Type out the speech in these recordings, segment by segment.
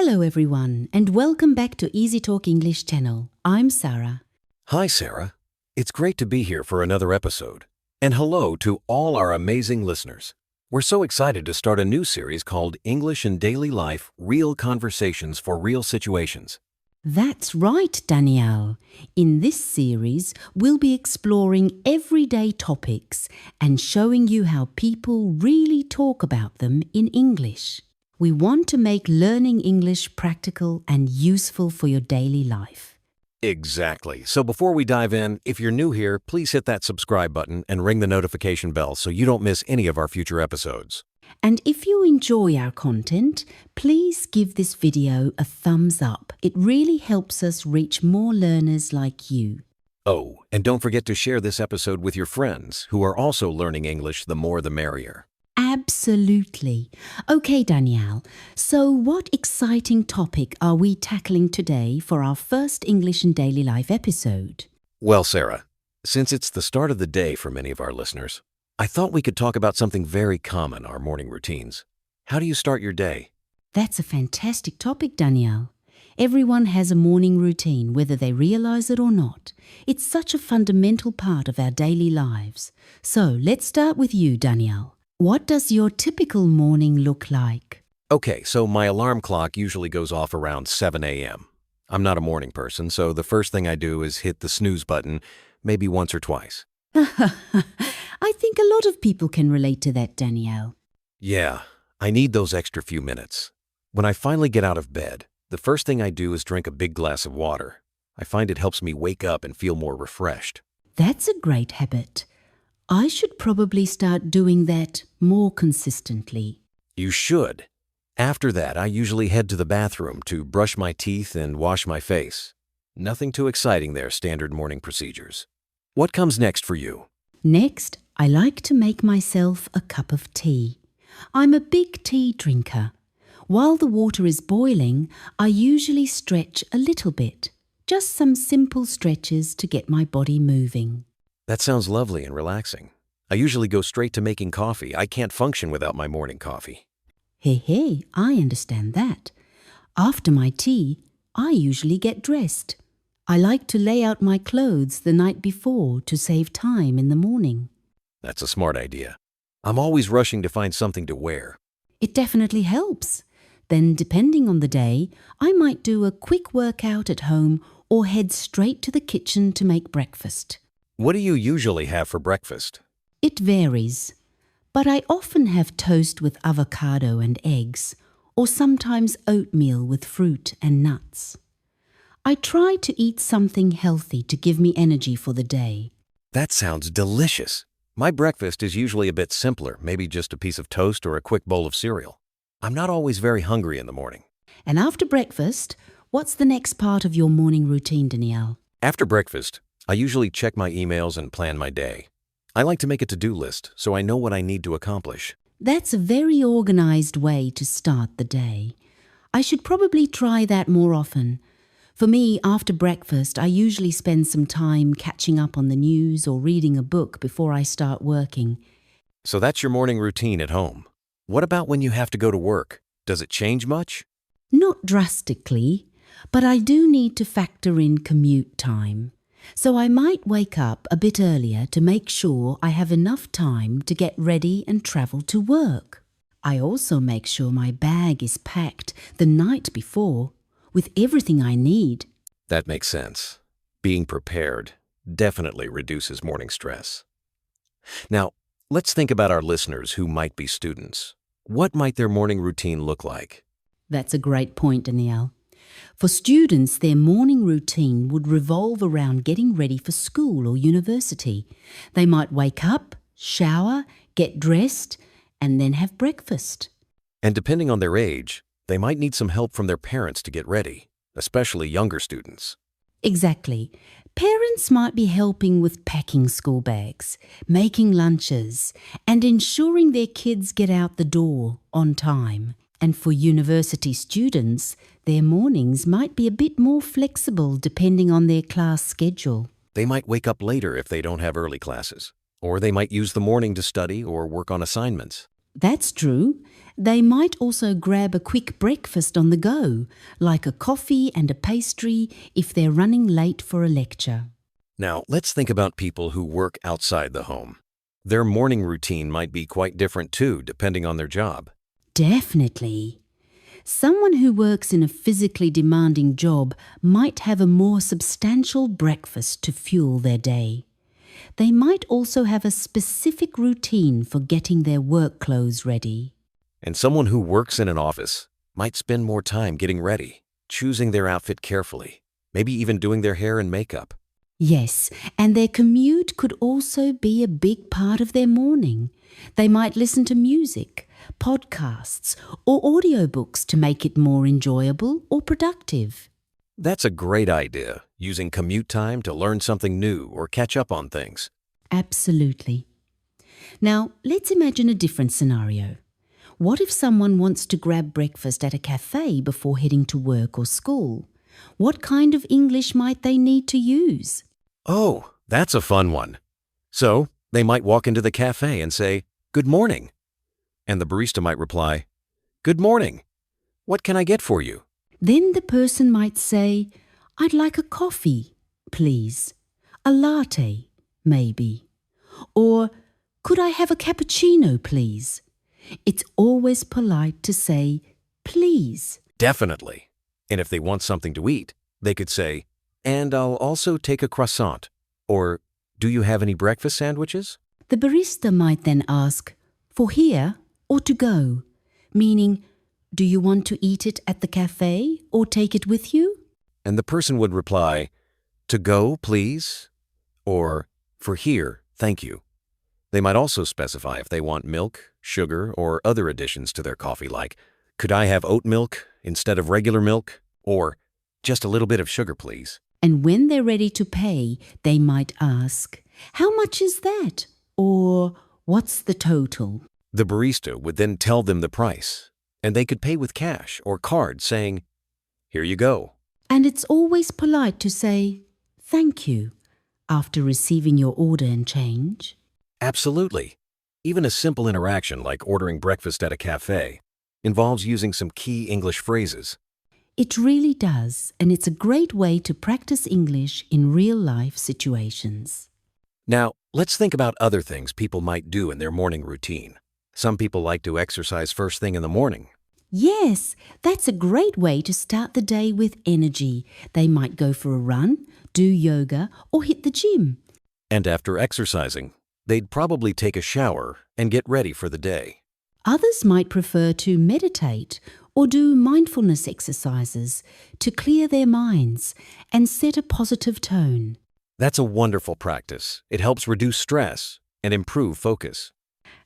Hello everyone and welcome back to Easytalk English Channel. I'm Sarah. Hi, Sarah. It's great to be here for another episode. And hello to all our amazing listeners. We're so excited to start a new series called English in Daily Life, Real Conversations for Real Situations. That's right, Danielle. In this series, we'll be exploring everyday topics and showing you how people really talk about them in English. We want to make learning English practical and useful for your daily life. Exactly. So before we dive in, if you're new here, please hit that subscribe button and ring the notification bell so you don't miss any of our future episodes. And if you enjoy our content, please give this video a thumbs up. It really helps us reach more learners like you. Oh, and don't forget to share this episode with your friends who are also learning English. The more the merrier. Absolutely. Okay, Danielle, so what exciting topic are we tackling today for our first English in Daily Life episode? Well, Sarah, since it's the start of the day for many of our listeners, I thought we could talk about something very common, our morning routines. How do you start your day? That's a fantastic topic, Danielle. Everyone has a morning routine, whether they realize it or not. It's such a fundamental part of our daily lives. So let's start with you, Danielle. What does your typical morning look like? Okay, so my alarm clock usually goes off around 7 a.m. I'm not a morning person, so the first thing I do is hit the snooze button, maybe once or twice. I think a lot of people can relate to that, Danielle. Yeah, I need those extra few minutes. When I finally get out of bed, the first thing I do is drink a big glass of water. I find it helps me wake up and feel more refreshed. That's a great habit. I should probably start doing that more consistently. You should. After that, I usually head to the bathroom to brush my teeth and wash my face. Nothing too exciting there, standard morning procedures. What comes next for you? Next, I like to make myself a cup of tea. I'm a big tea drinker. While the water is boiling, I usually stretch a little bit. Just some simple stretches to get my body moving. That sounds lovely and relaxing. I usually go straight to making coffee. I can't function without my morning coffee. Hey, I understand that. After my tea, I usually get dressed. I like to lay out my clothes the night before to save time in the morning. That's a smart idea. I'm always rushing to find something to wear. It definitely helps. Then, depending on the day, I might do a quick workout at home or head straight to the kitchen to make breakfast. What do you usually have for breakfast? It varies, but I often have toast with avocado and eggs, or sometimes oatmeal with fruit and nuts. I try to eat something healthy to give me energy for the day. That sounds delicious. My breakfast is usually a bit simpler, maybe just a piece of toast or a quick bowl of cereal. I'm not always very hungry in the morning. And after breakfast, what's the next part of your morning routine, Danielle? After breakfast, I usually check my emails and plan my day. I like to make a to-do list so I know what I need to accomplish. That's a very organized way to start the day. I should probably try that more often. For me, after breakfast, I usually spend some time catching up on the news or reading a book before I start working. So that's your morning routine at home. What about when you have to go to work? Does it change much? Not drastically, but I do need to factor in commute time. So I might wake up a bit earlier to make sure I have enough time to get ready and travel to work. I also make sure my bag is packed the night before with everything I need. That makes sense. Being prepared definitely reduces morning stress. Now, let's think about our listeners who might be students. What might their morning routine look like? That's a great point, Danielle. For students, their morning routine would revolve around getting ready for school or university. They might wake up, shower, get dressed, and then have breakfast. And depending on their age, they might need some help from their parents to get ready, especially younger students. Exactly. Parents might be helping with packing school bags, making lunches, and ensuring their kids get out the door on time. And for university students, their mornings might be a bit more flexible depending on their class schedule. They might wake up later if they don't have early classes, or they might use the morning to study or work on assignments. That's true. They might also grab a quick breakfast on the go, like a coffee and a pastry if they're running late for a lecture. Now, let's think about people who work outside the home. Their morning routine might be quite different too, depending on their job. Definitely. Someone who works in a physically demanding job might have a more substantial breakfast to fuel their day. They might also have a specific routine for getting their work clothes ready. And someone who works in an office might spend more time getting ready, choosing their outfit carefully, maybe even doing their hair and makeup. Yes, and their commute could also be a big part of their morning. They might listen to music, podcasts, or audiobooks to make it more enjoyable or productive. That's a great idea, using commute time to learn something new or catch up on things. Absolutely. Now, let's imagine a different scenario. What if someone wants to grab breakfast at a cafe before heading to work or school? What kind of English might they need to use? Oh, that's a fun one. So, they might walk into the cafe and say, "Good morning." And the barista might reply, "Good morning. What can I get for you?" Then the person might say, "I'd like a coffee, please. A latte, maybe. Or, could I have a cappuccino, please?" It's always polite to say, "please." Definitely. And if they want something to eat, they could say, "And I'll also take a croissant." Or, "Do you have any breakfast sandwiches?" The barista might then ask, "For here or to go?" Meaning, do you want to eat it at the cafe or take it with you? And the person would reply, "To go, please." Or, "For here, thank you." They might also specify if they want milk, sugar, or other additions to their coffee, like, "Could I have oat milk instead of regular milk?" Or, "Just a little bit of sugar, please." And when they're ready to pay, they might ask, "How much is that?" Or, "What's the total?" The barista would then tell them the price, and they could pay with cash or card, saying, "Here you go." And it's always polite to say, "Thank you," after receiving your order and change. Absolutely. Even a simple interaction like ordering breakfast at a cafe involves using some key English phrases. It really does, and it's a great way to practice English in real-life situations. Now, let's think about other things people might do in their morning routine. Some people like to exercise first thing in the morning. Yes, that's a great way to start the day with energy. They might go for a run, do yoga, or hit the gym. And after exercising, they'd probably take a shower and get ready for the day. Others might prefer to meditate or do mindfulness exercises to clear their minds and set a positive tone. That's a wonderful practice. It helps reduce stress and improve focus.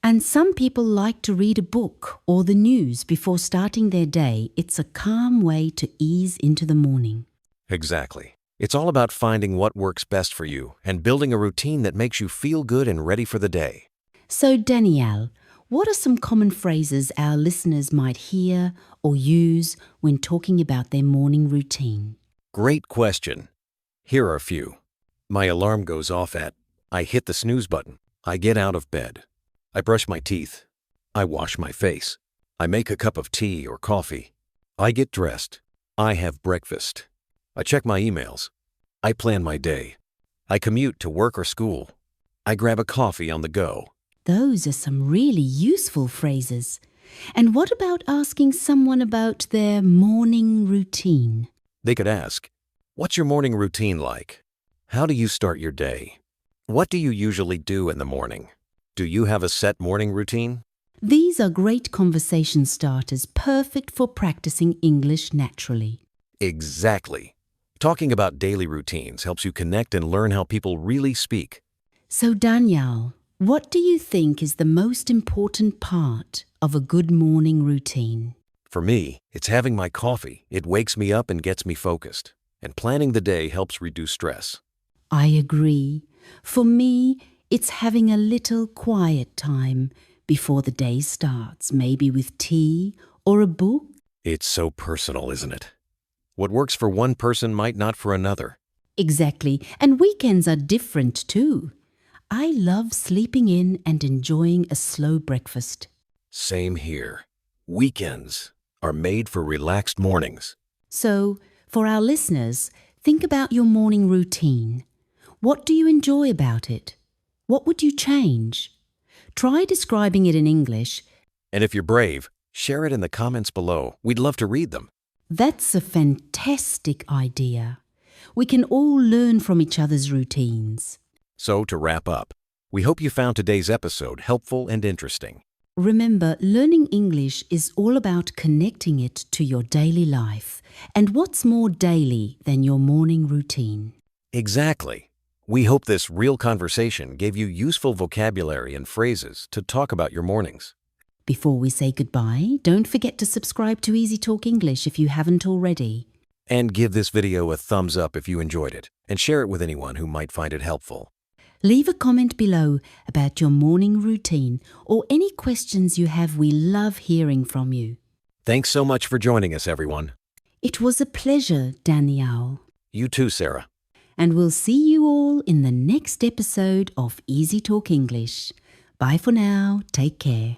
And some people like to read a book or the news before starting their day. It's a calm way to ease into the morning. Exactly. It's all about finding what works best for you and building a routine that makes you feel good and ready for the day. So, Danielle, what are some common phrases our listeners might hear or use when talking about their morning routine? Great question. Here are a few. My alarm goes off at, I hit the snooze button. I get out of bed. I brush my teeth. I wash my face. I make a cup of tea or coffee. I get dressed. I have breakfast. I check my emails. I plan my day. I commute to work or school. I grab a coffee on the go. Those are some really useful phrases. And what about asking someone about their morning routine? They could ask, "What's your morning routine like? How do you start your day? What do you usually do in the morning? Do you have a set morning routine?" These are great conversation starters, perfect for practicing English naturally. Exactly. Talking about daily routines helps you connect and learn how people really speak. So, Danielle, what do you think is the most important part of a good morning routine? For me, it's having my coffee. It wakes me up and gets me focused. And planning the day helps reduce stress. I agree. For me, it's having a little quiet time before the day starts, maybe with tea or a book. It's so personal, isn't it? What works for one person might not for another. Exactly, and weekends are different too. I love sleeping in and enjoying a slow breakfast. Same here. Weekends are made for relaxed mornings. So, for our listeners, think about your morning routine. What do you enjoy about it? What would you change? Try describing it in English. And if you're brave, share it in the comments below. We'd love to read them. That's a fantastic idea. We can all learn from each other's routines. So, to wrap up, we hope you found today's episode helpful and interesting. Remember, learning English is all about connecting it to your daily life. And what's more daily than your morning routine? Exactly. We hope this real conversation gave you useful vocabulary and phrases to talk about your mornings. Before we say goodbye, don't forget to subscribe to Easy Talk English if you haven't already. And give this video a thumbs up if you enjoyed it, and share it with anyone who might find it helpful. Leave a comment below about your morning routine or any questions you have. We love hearing from you. Thanks so much for joining us, everyone. It was a pleasure, Danielle. You too, Sarah. And we'll see you all in the next episode of Easy Talk English. Bye for now. Take care.